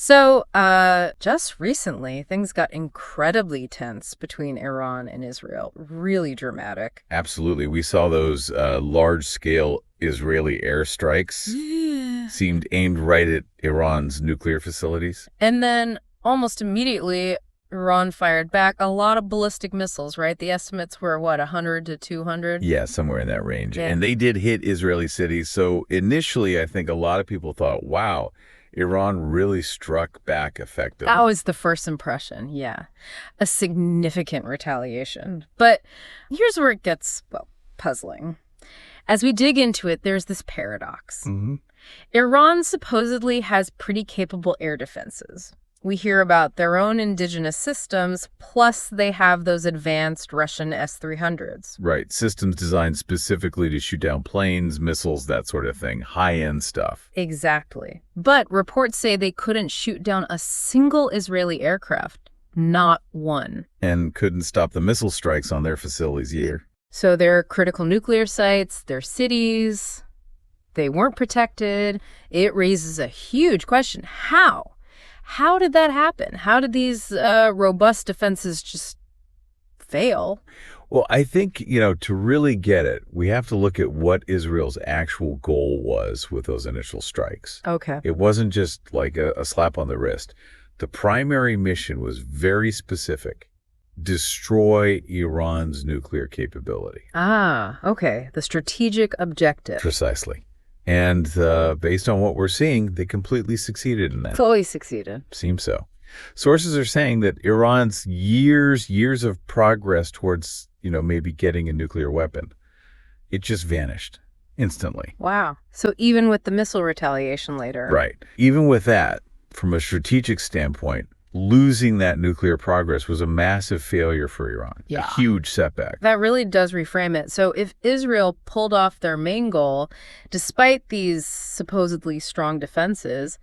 So, just recently, things got incredibly tense between Iran and Israel. Really dramatic. Absolutely. We saw those large-scale Israeli airstrikes Yeah. seemed aimed right at Iran's nuclear facilities. And then, almost immediately, Iran fired back a lot of ballistic missiles, right? The estimates were, what, 100 to 200? Yeah, somewhere in that range. Yeah. And they did hit Israeli cities. So initially, I think a lot of people thought, wow, Iran really struck back effectively. That was the first impression, yeah. A significant retaliation. But here's where it gets, well, puzzling. As we dig into it, there's this paradox. Iran supposedly has pretty capable air defenses. We hear about their own indigenous systems, plus they have those advanced Russian S-300s. Right. Systems designed specifically to shoot down planes, missiles, that sort of thing. High-end stuff. Exactly. But reports say they couldn't shoot down a single Israeli aircraft. Not one. And couldn't stop the missile strikes on their facilities either. So their critical nuclear sites, their cities, they weren't protected. It raises a huge question. How? How did that happen? How did these robust defenses just fail? Well, I think, to really get it, we have to look at what Israel's actual goal was with those initial strikes. Okay. It wasn't just like a slap on the wrist. The primary mission was very specific. Destroy Iran's nuclear capability. Ah, okay. The strategic objective. Precisely. And based on what we're seeing, they completely succeeded in that. Fully succeeded. Seems so. Sources are saying that Iran's years of progress towards, maybe getting a nuclear weapon, it just vanished instantly. Wow. So even with the missile retaliation later. Right. Even with that, from a strategic standpoint, losing that nuclear progress was a massive failure for Iran. Yeah. A huge setback. That really does reframe it. So if Israel pulled off their main goal, despite these supposedly strong defenses,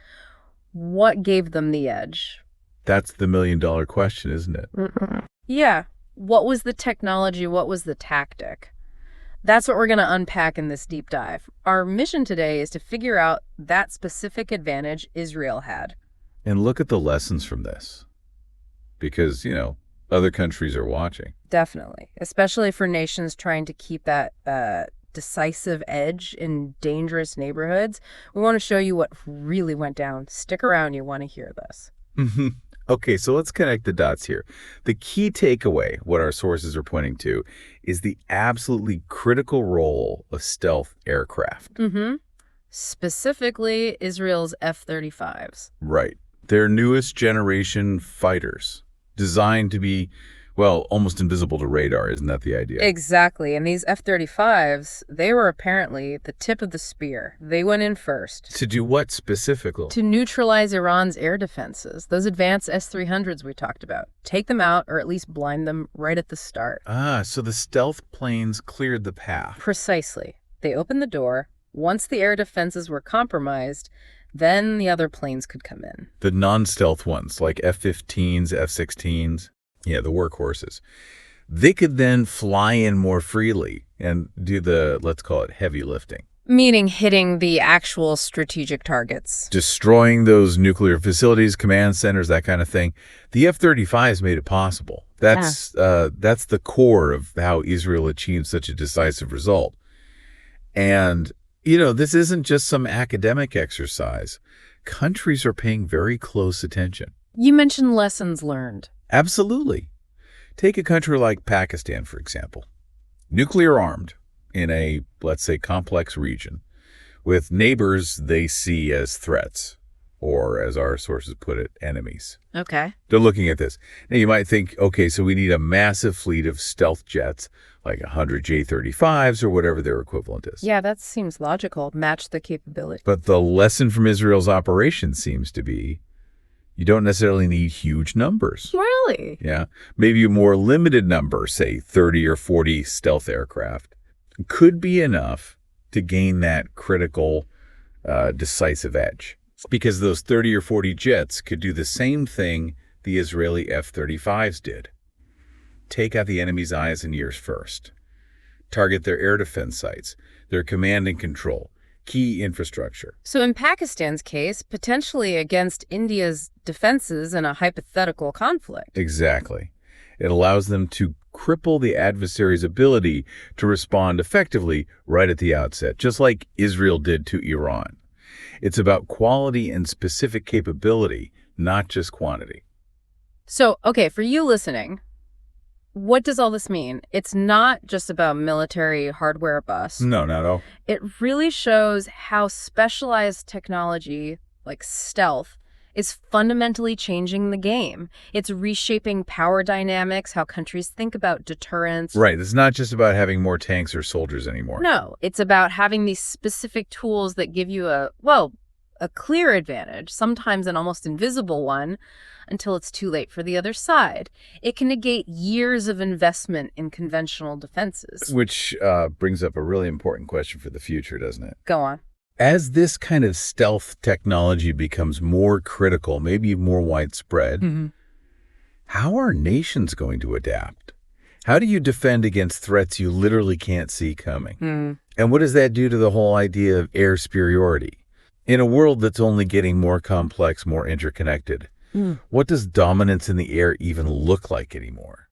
what gave them the edge? That's the million-dollar question, isn't it? Yeah. What was the technology? What was the tactic? That's what we're going to unpack in this deep dive. Our mission today is to figure out that specific advantage Israel had. And look at the lessons from this. Because, other countries are watching. Definitely. Especially for nations trying to keep that decisive edge in dangerous neighborhoods. We want to show you what really went down. Stick around. You want to hear this. Okay, so let's connect the dots here. The key takeaway, what our sources are pointing to, is the absolutely critical role of stealth aircraft. Specifically, Israel's F-35s. Right. Their newest generation fighters, designed to be, well, almost invisible to radar. Isn't that the idea? Exactly. And these F-35s, they were apparently the tip of the spear. They went in first. To do what specifically? To neutralize Iran's air defenses. Those advanced S-300s we talked about. Take them out or at least blind them right at the start. Ah, so the stealth planes cleared the path. Precisely. They opened the door. Once the air defenses were compromised, then the other planes could come in. The non-stealth ones, like F-15s, F-16s, yeah, the workhorses. They could then fly in more freely and do the, let's call it, heavy lifting. Meaning hitting the actual strategic targets. Destroying those nuclear facilities, command centers, that kind of thing. The F-35s made it possible. That's the core of how Israel achieved such a decisive result. And this isn't just some academic exercise. Countries are paying very close attention. You mentioned lessons learned. Absolutely. Take a country like Pakistan, for example. Nuclear armed in a, let's say, complex region with neighbors they see as threats, or as our sources put it, enemies. Okay. They're looking at this. Now you might think, okay, so we need a massive fleet of stealth jets, like 100 J-35s or whatever their equivalent is. Yeah, that seems logical. Match the capability. But the lesson from Israel's operation seems to be you don't necessarily need huge numbers. Really? Yeah. Maybe a more limited number, say 30 or 40 stealth aircraft, could be enough to gain that critical, decisive edge. Because those 30 or 40 jets could do the same thing the Israeli F-35s did. Take out the enemy's eyes and ears first. Target their air defense sites, their command and control. key infrastructure. So in Pakistan's case, potentially against India's defenses in a hypothetical conflict. Exactly. It allows them to cripple the adversary's ability to respond effectively right at the outset, just like Israel did to Iran. It's about quality and specific capability, not just quantity. So, okay, for you listening, what does all this mean? It's not just about military hardware bust. No, not at all. It really shows how specialized technology, like stealth, is fundamentally changing the game. It's reshaping power dynamics, how countries think about deterrence. Right. It's not just about having more tanks or soldiers anymore. No, it's about having these specific tools that give you a clear advantage, sometimes an almost invisible one, until it's too late for the other side. It can negate years of investment in conventional defenses. Which brings up a really important question for the future, doesn't it? Go on. As this kind of stealth technology becomes more critical, maybe more widespread, how are nations going to adapt? How do you defend against threats you literally can't see coming? And what does that do to the whole idea of air superiority? In a world that's only getting more complex, more interconnected, what does dominance in the air even look like anymore?